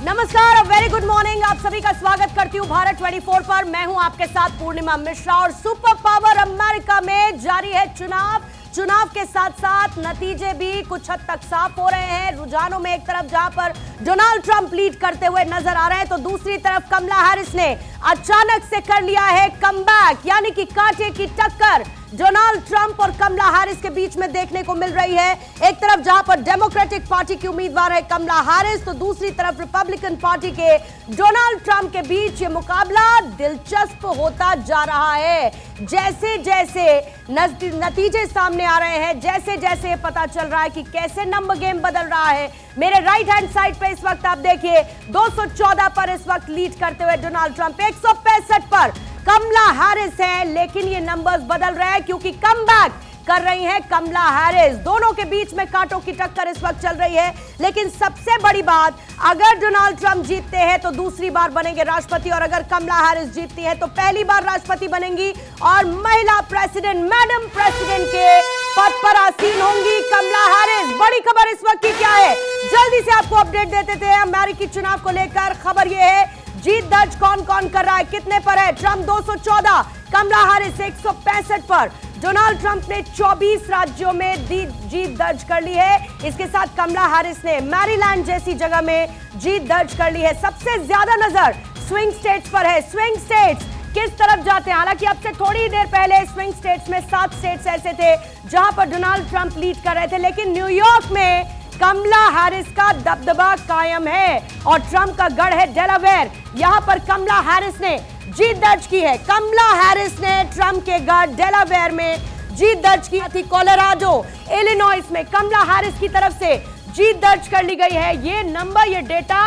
नमस्कार, very good morning. आप सभी का स्वागत करती हूँ भारत 24 पर। मैं हूं आपके साथ पूर्णिमा मिश्रा और सुपर पावर अमेरिका में जारी है चुनाव के साथ साथ नतीजे भी कुछ हद तक साफ हो रहे हैं। रुझानों में एक तरफ जहां पर डोनाल्ड ट्रंप लीड करते हुए नजर आ रहे हैं, तो दूसरी तरफ कमला हैरिस ने अचानक से कर लिया है कमबैक, यानी कि कांटे की टक्कर डोनाल्ड ट्रंप और कमला हैरिस के बीच में देखने को मिल रही है। एक तरफ जहां पर डेमोक्रेटिक पार्टी की उम्मीदवार है कमला हैरिस, तो दूसरी तरफ रिपब्लिकन पार्टी के डोनाल्ड ट्रंप के बीच ये मुकाबला दिलचस्प होता जा रहा है। जैसे जैसे नतीजे सामने आ रहे हैं, जैसे जैसे पता चल रहा है कि कैसे नंबर गेम बदल रहा है। मेरे राइट हैंड साइड पे इस वक्त आप देखिए 214 पर इस वक्त लीड करते हुए डोनाल्ड ट्रंप, 165 पर कमला हैरिस है। लेकिन ये नंबर्स बदल रहे हैं क्योंकि कमबैक कर रही है कमला हैरिस। दोनों के बीच में कांटों की टक्कर इस वक्त चल रही है। लेकिन सबसे बड़ी बात, अगर डोनाल्ड ट्रंप जीतते हैं तो दूसरी बार बनेंगे राष्ट्रपति, और अगर कमला हैरिस जीतती है तो पहली बार राष्ट्रपति बनेंगी और महिला प्रेसिडेंट, मैडम प्रेसिडेंट के पद पर आसीन होंगी कमला हैरिस। बड़ी खबर इस वक्त की क्या है, जल्दी से आपको अपडेट देते थे। अमेरिकी चुनाव को लेकर खबर यह है, जीत दर्ज कौन कौन कर रहा है, कितने पर है। ट्रंप 214, कमला हैरिस 165 पर। डोनाल्ड ट्रंप ने 24 राज्यों में जीत दर्ज कर ली है। इसके साथ कमला हैरिस ने मैरीलैंड जैसी जगह में जीत दर्ज कर ली है। सबसे ज्यादा नजर स्विंग स्टेट्स पर है। स्विंग स्टेट्स किस तरफ जाते हैं, हालांकि अब से थोड़ी देर पहले स्विंग स्टेट्स में 7 स्टेट्स ऐसे थे जहां पर डोनाल्ड ट्रंप लीड कर रहे थे, लेकिन न्यूयॉर्क में कमला हैरिस का दबदबा कायम है और ट्रंप का गढ़ है डेलावेयर। यहां पर कमला हैरिस ने जीत दर्ज की है। कमला हैरिस ने ट्रंप के गढ़ डेलावेयर में जीत दर्ज की थी। कोलोराडो, इलिनॉइस में कमला हैरिस की तरफ से जीत दर्ज कर ली गई है। ये नंबर, ये डेटा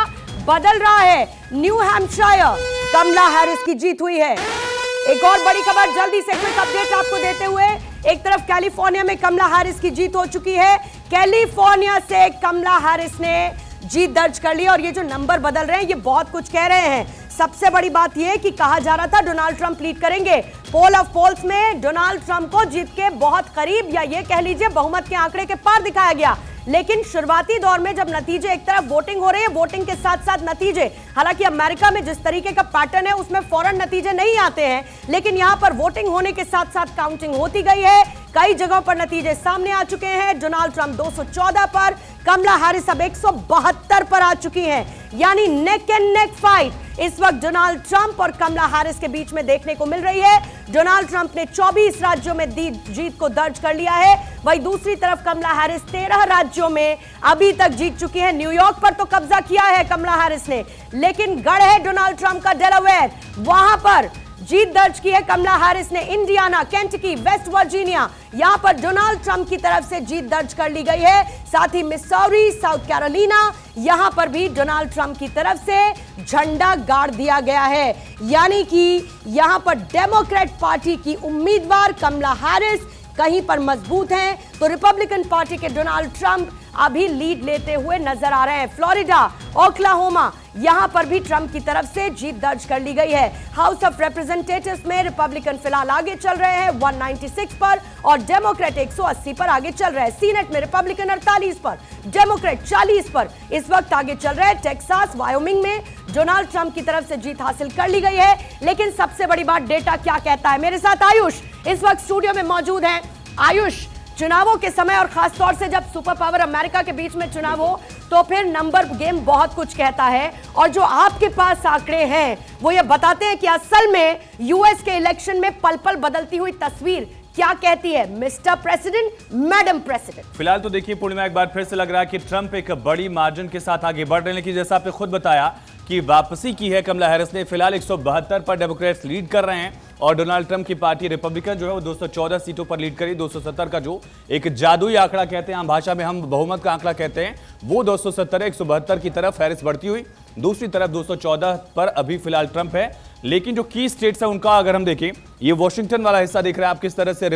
बदल रहा है। न्यू हैम्पशायर कमला हैरिस की जीत हुई है। एक और बड़ी खबर, जल्दी से क्विक अपडेट आपको देते हुए, एक तरफ कैलिफोर्निया में कमला हैरिस की जीत हो चुकी है। कैलिफोर्निया से कमला हैरिस ने जीत दर्ज कर ली और ये जो नंबर बदल रहे हैं ये बहुत कुछ कह रहे हैं। सबसे बड़ी बात यह कि कहा जा रहा था डोनाल्ड ट्रंप लीड करेंगे। पोल ऑफ पोल्स में डोनाल्ड ट्रंप को जीत के बहुत करीब, या ये कह लीजिए बहुमत के आंकड़े के पार दिखाया गया। लेकिन शुरुआती दौर में जब नतीजे, एक तरफ वोटिंग हो रही है, वोटिंग के साथ साथ नतीजे, हालांकि अमेरिका में जिस तरीके का पैटर्न है उसमें फौरन नतीजे नहीं आते हैं, लेकिन यहां पर वोटिंग होने के साथ साथ काउंटिंग होती गई है। कई जगहों पर नतीजे सामने आ चुके हैं। डोनाल्ड ट्रंप 214 पर, कमला हैरिस अब 172 पर आ चुकी हैं, यानी नेक एंड नेक फाइट इस वक्त डोनाल्ड ट्रंप और कमला हैरिस के बीच में देखने को मिल रही है। डोनाल्ड ट्रंप ने 24 राज्यों में जीत को दर्ज कर लिया है, वहीं दूसरी तरफ कमला हैरिस 13 राज्यों में अभी तक जीत चुकी है। न्यूयॉर्क पर तो कब्जा किया है कमला हैरिस ने, लेकिन गढ़ है डोनाल्ड ट्रंप का डेलावेयर, वहां पर जीत दर्ज की है कमला हैरिस ने। इंडियाना, केंटकी, वेस्ट वर्जीनिया, यहां पर डोनाल्ड ट्रंप की तरफ से जीत दर्ज कर ली गई है। साथ ही मिसौरी, साउथ कैरोलिना, यहां पर भी डोनाल्ड ट्रंप की तरफ से झंडा गाड़ दिया गया है, यानी कि यहां पर डेमोक्रेट पार्टी की उम्मीदवार कमला हैरिस कहीं पर मजबूत हैं, तो रिपब्लिकन पार्टी के डोनाल्ड ट्रंप अभी लीड लेते हुए नजर आ रहे हैं। फ्लोरिडा, ओक्लाहोमा, यहां पर भी ट्रंप की तरफ से जीत दर्ज कर ली गई है। हाउस ऑफ रिप्रेजेंटेटिव्स में रिपब्लिकन फिलहाल आगे चल रहे हैं 196 पर और डेमोक्रेट 180 पर आगे चल रहे हैं। सीनेट में रिपब्लिकन 48 पर, डेमोक्रेट 40 पर इस वक्त आगे चल रहे हैं। टेक्सास, वायोमिंग में डोनाल्ड ट्रंप की तरफ से जीत हासिल कर ली गई है। लेकिन सबसे बड़ी बात, डेटा क्या कहता है। मेरे साथ आयुष इस वक्त स्टूडियो में मौजूद हैं। आयुष, चुनावों के समय और खासतौर से जब सुपर पावर अमेरिका के बीच में चुनाव हो तो फिर नंबर गेम बहुत कुछ कहता है, और जो आपके पास आंकड़े हैं वो ये बताते हैं कि असल में यूएस के इलेक्शन में पल पल बदलती हुई तस्वीर क्या कहती है, मिस्टर प्रेसिडेंट, मैडम प्रेसिडेंट। फिलहाल तो देखिए पूर्णिमा, एक बार फिर से लग रहा है कि ट्रंप एक बड़ी मार्जिन के साथ आगे बढ़ रहे हैं, लेकिन जैसा आपने खुद बताया कि वापसी की है कमला हैरिस ने। फिलहाल 172 पर डेमोक्रेट्स लीड कर रहे हैं और डोनाल्ड ट्रंप की पार्टी रिपब्लिकन जो है वो 214 सीटों पर लीड करी। 270 का जो एक जादुई आंकड़ा कहते हैं, आम भाषा में हम बहुमत का आंकड़ा कहते हैं, वो 270 है। 172 की तरफ हैरिस बढ़ती हुई, दूसरी तरफ 214 पर अभी फिलहाल ट्रंप है। लेकिन जो की स्टेट्स है उनका अगर हम देखें, ये वॉशिंगटन वाला हिस्सा देख रहे हैं आप किस तरह से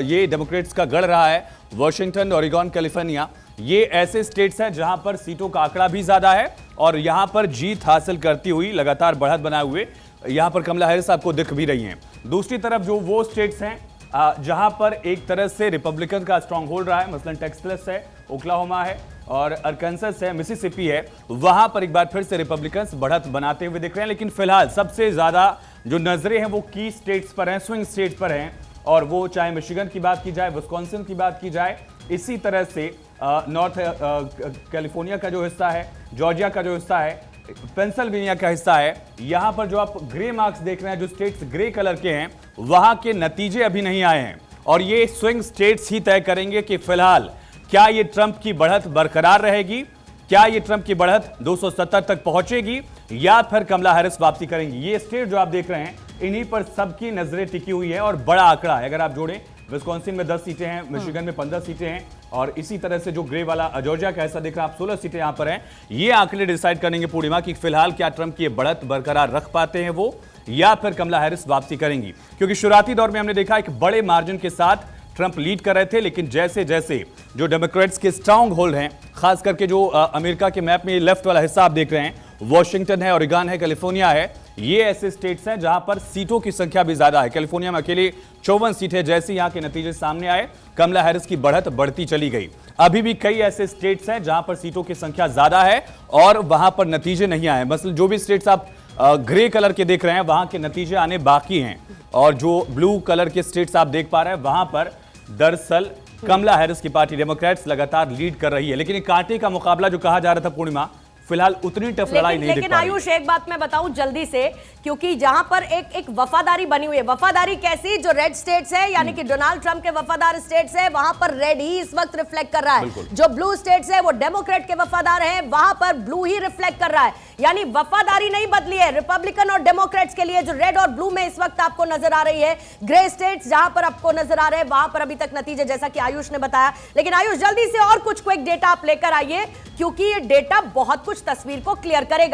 ये डेमोक्रेट्स का गढ़ रहा है। वॉशिंगटन, ओरेगन, कैलिफोर्निया, ये ऐसे स्टेट्स हैं जहां पर सीटों का आंकड़ा भी ज्यादा है और यहां पर जीत हासिल करती हुई लगातार बढ़त बनाए हुए यहां पर कमला हैरिस आपको दिख भी रही हैं। दूसरी तरफ जो वो स्टेट्स हैं जहां पर एक तरह से रिपब्लिकन का स्ट्रांग होल्ड रहा है, मसलन टेक्सास है, ओक्लाहोमा है, और अरकानसास है, मिसिसिपी है, वहां पर एक बार फिर से रिपब्लिकन्स बढ़त बनाते हुए दिख रहे हैं। लेकिन फिलहाल सबसे ज्यादा जो नजरें हैं वो की स्टेट्स पर हैं, स्विंग स्टेट्स पर हैं, और वो चाहे मिशिगन की बात की जाए, विस्कॉन्सिन की बात की जाए, इसी तरह से नॉर्थ कैलिफोर्निया का जो हिस्सा है, जॉर्जिया का जो हिस्सा है, पेंसिल्वेनिया का हिस्सा है। यहां पर जो आप ग्रे मार्क्स देख रहे हैं, जो स्टेट्स ग्रे कलर के हैं, वहां के नतीजे अभी नहीं आए हैं, और ये स्विंग स्टेट्स ही तय करेंगे कि फिलहाल क्या ये ट्रंप की बढ़त बरकरार रहेगी, क्या ये ट्रंप की बढ़त 270 तक पहुंचेगी, या फिर कमला हैरिस वापसी करेंगी। ये स्टेट जो आप देख रहे हैं, इन्हीं पर सबकी नजरें टिकी हुई है, और बड़ा आंकड़ा है। अगर आप जोड़ें, विस्कॉन्सिन में 10 सीटें हैं, मिशिगन में 15 सीटें हैं, और इसी तरह से जो ग्रे वाला जॉर्जिया का ऐसा दिख रहा है, आप 16 सीटें यहां पर हैं। ये आंकड़े डिसाइड करेंगे पूर्णिमा कि फिलहाल क्या ट्रंप की बढ़त बरकरार रख पाते हैं वो, या फिर कमला हैरिस वापसी करेंगी। क्योंकि शुरुआती दौर में हमने देखा एक बड़े मार्जिन के साथ ट्रंप लीड कर रहे थे, लेकिन जैसे जैसे जो डेमोक्रेट्स के स्ट्रांग होल्ड हैं, खास करके जो अमेरिका के मैप में लेफ्ट वाला हिस्सा आप देख रहे हैं, वॉशिंगटन है, ओरेगन है, कैलिफोर्निया है, ये ऐसे स्टेट्स हैं जहां पर सीटों की संख्या भी ज्यादा है। कैलिफोर्निया में अकेले 54 सीट है। जैसे यहां के नतीजे सामने आए, कमला हैरिस की बढ़त बढ़ती चली गई। अभी भी कई ऐसे स्टेट्स हैं जहां पर सीटों की संख्या ज्यादा है और वहां पर नतीजे नहीं आए। मसलन जो भी स्टेट्स आप ग्रे कलर के देख रहे हैं, वहां के नतीजे आने बाकी हैं, और जो ब्लू कलर के स्टेट्स आप देख पा रहे हैं, वहां पर दरअसल कमला हैरिस की पार्टी डेमोक्रेट्स लगातार लीड कर रही है। लेकिन एक कांटे का मुकाबला जो कहा जा रहा था पूर्णिमा, फिलहाल उतनी टफ लड़ाई नहीं दिख लेकिन पा रही। आयुष, एक बात मैं बताऊं जल्दी से, क्योंकि जहां पर एक वफादारी बनी हुई है। वफादारी कैसी? जो रेड स्टेट्स है, यानी कि डोनाल्ड ट्रंप के वफादार स्टेट्स है, वहां पर रेड ही इस वक्त रिफ्लेक्ट कर रहा है। जो ब्लू स्टेट्स है, वो डेमोक्रेट के वफादार है, वहां पर ब्लू ही रिफ्लेक्ट कर रहा है। यानी वफादारी नहीं बदली है रिपब्लिकन और डेमोक्रेट्स के लिए। जो रेड और ब्लू में इस वक्त आपको नजर आ रही है, ग्रे स्टेट्स जहां पर आपको नजर आ रहे हैं, वहां पर अभी तक नतीजे जैसा कि आयुष ने बताया। लेकिन आयुष, जल्दी से और कुछ क्विक डेटा आप लेकर आइए, क्योंकि ये डेटा बहुत कुछ तस्वीर को क्लियर करेगा।